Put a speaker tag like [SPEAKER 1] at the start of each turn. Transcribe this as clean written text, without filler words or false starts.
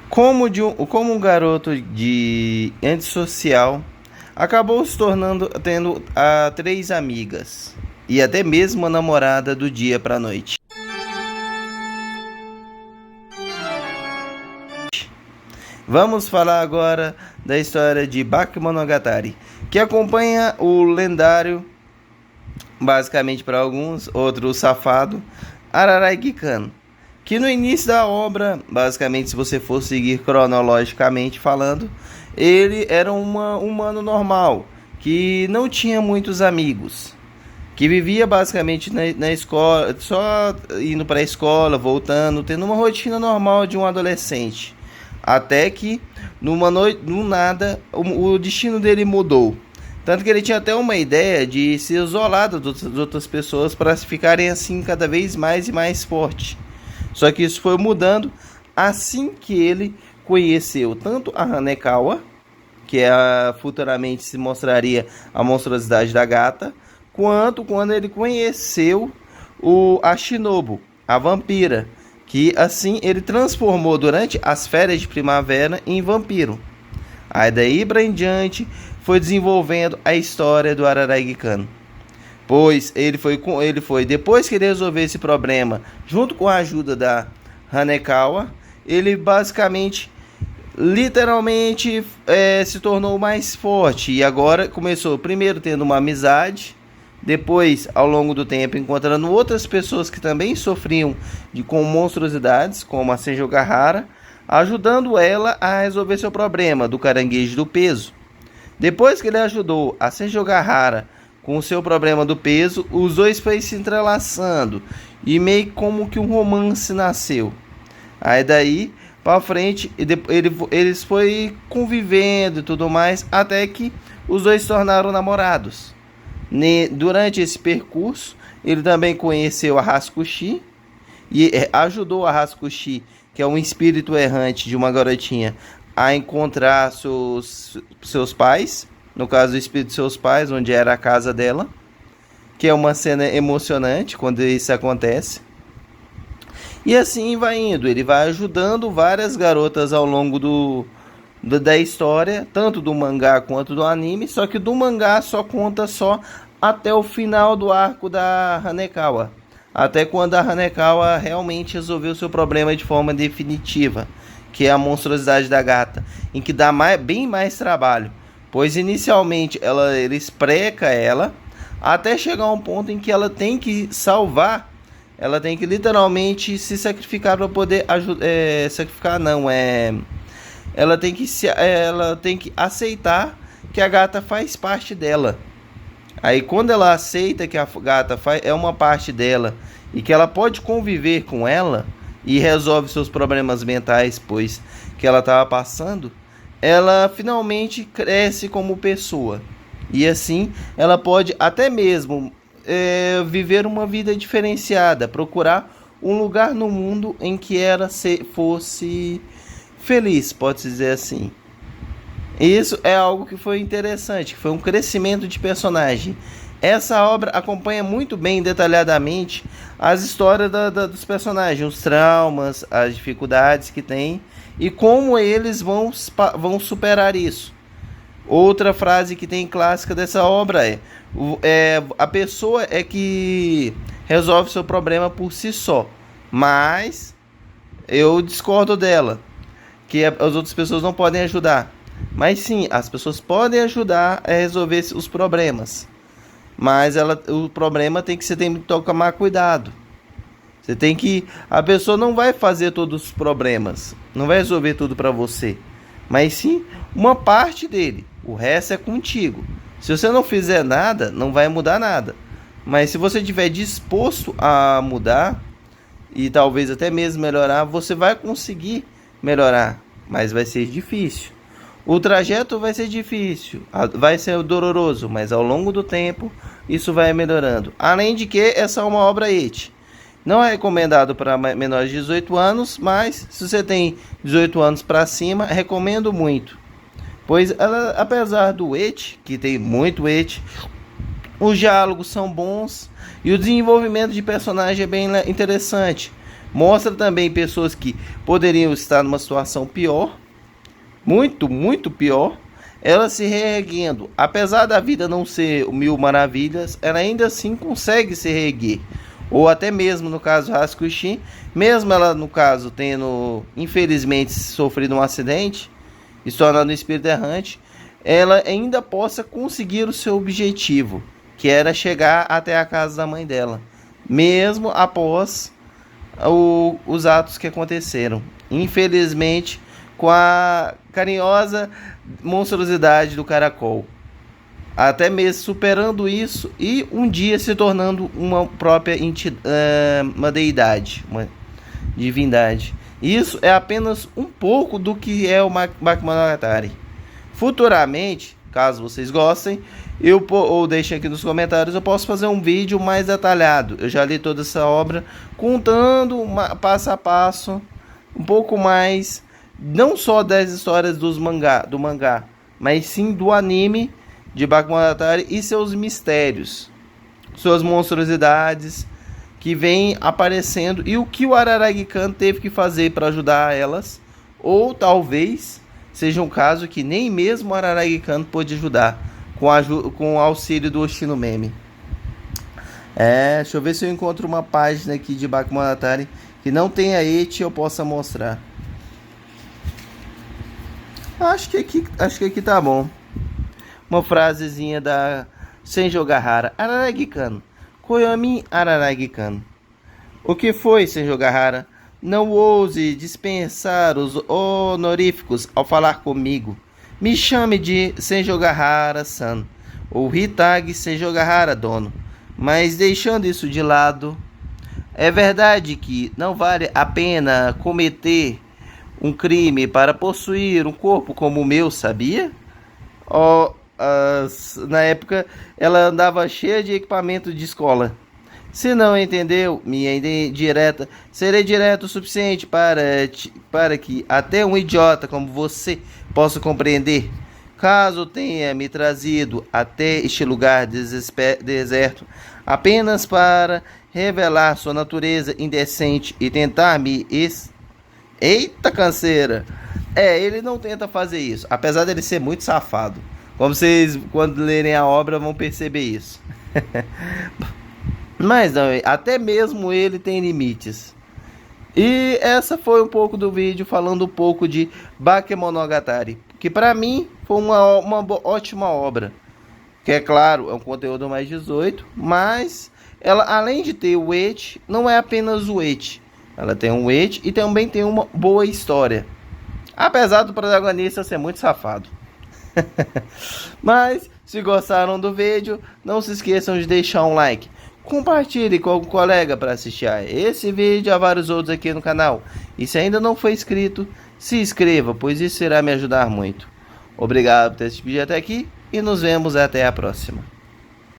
[SPEAKER 1] Como um garoto de antissocial acabou se tornando tendo três amigas e até mesmo a namorada do dia para a noite. Vamos falar agora da história de Bakemonogatari, que acompanha o lendário, basicamente para alguns, outro safado, Araragi Kano, que no início da obra, basicamente, se você for seguir cronologicamente falando, ele era um humano normal, que não tinha muitos amigos, que vivia basicamente na escola, só indo para a escola, voltando, tendo uma rotina normal de um adolescente. Até que, numa noite, no nada, o destino dele mudou. Tanto que ele tinha até uma ideia de se isolar das outras pessoas para ficarem assim cada vez mais e mais forte. Só que isso foi mudando assim que ele conheceu tanto a Hanekawa, que futuramente se mostraria a monstruosidade da gata, quanto quando ele conheceu a Shinobu, a vampira, que assim ele transformou durante as férias de primavera em vampiro. Aí daí para em diante foi desenvolvendo a história do Araragi Kano. Pois ele foi depois que ele resolveu esse problema, junto com a ajuda da Hanekawa, ele basicamente, literalmente, se tornou mais forte. E agora começou primeiro tendo uma amizade, depois, ao longo do tempo, encontrando outras pessoas que também sofriam com monstruosidades, como a Senjo Gahara, ajudando ela a resolver seu problema do caranguejo do peso. Depois que ele ajudou a Senjo Gahara com o seu problema do peso, os dois foi se entrelaçando e meio como que um romance nasceu. Aí daí para frente eles foi convivendo e tudo mais até que os dois se tornaram namorados. Durante esse percurso, ele também conheceu a Hatskushi e ajudou a Hatskushi, que é um espírito errante de uma garotinha, a encontrar seus pais, no caso o espírito de seus pais, onde era a casa dela, que é uma cena emocionante quando isso acontece. E assim vai indo, ele vai ajudando várias garotas ao longo da história, tanto do mangá quanto do anime, só que do mangá só conta até o final do arco da Hanekawa, até quando a Hanekawa realmente resolveu seu problema de forma definitiva, que é a monstruosidade da gata, em que dá bem mais trabalho, pois inicialmente ele espreca ela, até chegar a um ponto em que ela tem que salvar, ela tem que literalmente se sacrificar para poder sacrificar não, ela tem que aceitar que a gata faz parte dela. Aí quando ela aceita que a gata é uma parte dela e que ela pode conviver com ela e resolve seus problemas mentais, pois que ela estava passando, ela finalmente cresce como pessoa. E assim ela pode até mesmo viver uma vida diferenciada, procurar um lugar no mundo em que ela fosse feliz, pode-se dizer assim. Isso é algo que foi interessante, que foi um crescimento de personagem. Essa obra acompanha muito bem, detalhadamente, as histórias dos personagens, os traumas, as dificuldades que tem e como eles vão superar isso. Outra frase que tem clássica dessa obra a pessoa é que resolve seu problema por si só, mas eu discordo dela, que as outras pessoas não podem ajudar. Mas sim, as pessoas podem ajudar a resolver os problemas. Mas o problema você tem que tomar cuidado. A pessoa não vai fazer todos os problemas, não vai resolver tudo para você. Mas sim, uma parte dele. O resto é contigo. Se você não fizer nada, não vai mudar nada. Mas se você estiver disposto a mudar e talvez até mesmo melhorar, você vai conseguir melhorar. Mas vai ser difícil. O trajeto vai ser difícil, vai ser doloroso, mas ao longo do tempo isso vai melhorando. Além de que essa é uma obra eti. Não é recomendado para menores de 18 anos, mas se você tem 18 anos para cima, recomendo muito. Pois ela, apesar do eti, que tem muito eti, os diálogos são bons e o desenvolvimento de personagem é bem interessante. Mostra também pessoas que poderiam estar numa situação pior, muito pior, ela se reerguendo. Apesar da vida não ser mil maravilhas, ela ainda assim consegue se reerguer. Ou até mesmo no caso Raskushi, mesmo ela no caso tendo infelizmente sofrido um acidente e se tornando um espírito errante, ela ainda possa conseguir o seu objetivo, que era chegar até a casa da mãe dela, mesmo após os atos que aconteceram. Infelizmente, com a carinhosa monstruosidade do caracol. Até mesmo superando isso e um dia se tornando uma própria uma deidade, uma divindade. Isso é apenas um pouco do que é o Bakemonogatari. Futuramente, caso vocês gostem, ou deixem aqui nos comentários, eu posso fazer um vídeo mais detalhado. Eu já li toda essa obra, contando passo a passo, um pouco mais, não só das histórias do mangá, mas sim do anime de Bakemonogatari e seus mistérios, suas monstruosidades que vêm aparecendo e o que o Araragi-kan teve que fazer para ajudar elas, ou talvez seja um caso que nem mesmo o Araragi-kan pôde ajudar com o auxílio do Oshino Meme. Deixa eu ver se eu encontro uma página aqui de Bakemonogatari que não tenha eti eu possa mostrar. Acho que aqui tá bom. Uma frasezinha da Senjo Gahara. Araragi-kan. Koyomi Araragi-kan. O que foi, Senjo Gahara? Não ouse dispensar os honoríficos ao falar comigo. Me chame de Senjo Gahara-san. Ou Hitagi Senjo Gahara, dono. Mas deixando isso de lado, é verdade que não vale a pena cometer um crime para possuir um corpo como o meu, sabia? Na época ela andava cheia de equipamento de escola. Se não entendeu minha indireta, serei direto o suficiente para que até um idiota como você possa compreender. Caso tenha me trazido até este lugar deserto apenas para revelar sua natureza indecente e tentar me Eita canseira! Ele não tenta fazer isso, apesar dele ser muito safado. Como vocês, quando lerem a obra, vão perceber isso. Mas não, até mesmo ele tem limites. E essa foi um pouco do vídeo falando um pouco de Bakemonogatari, que para mim foi uma ótima obra. Que é claro, é um conteúdo mais 18, mas ela, além de ter o eti, não é apenas o eti. Ela tem um eti e também tem uma boa história. Apesar do protagonista ser muito safado. Mas, se gostaram do vídeo, não se esqueçam de deixar um like. Compartilhe com algum colega para assistir a esse vídeo e a vários outros aqui no canal. E se ainda não for inscrito, se inscreva, pois isso irá me ajudar muito. Obrigado por ter assistido até aqui e nos vemos até a próxima.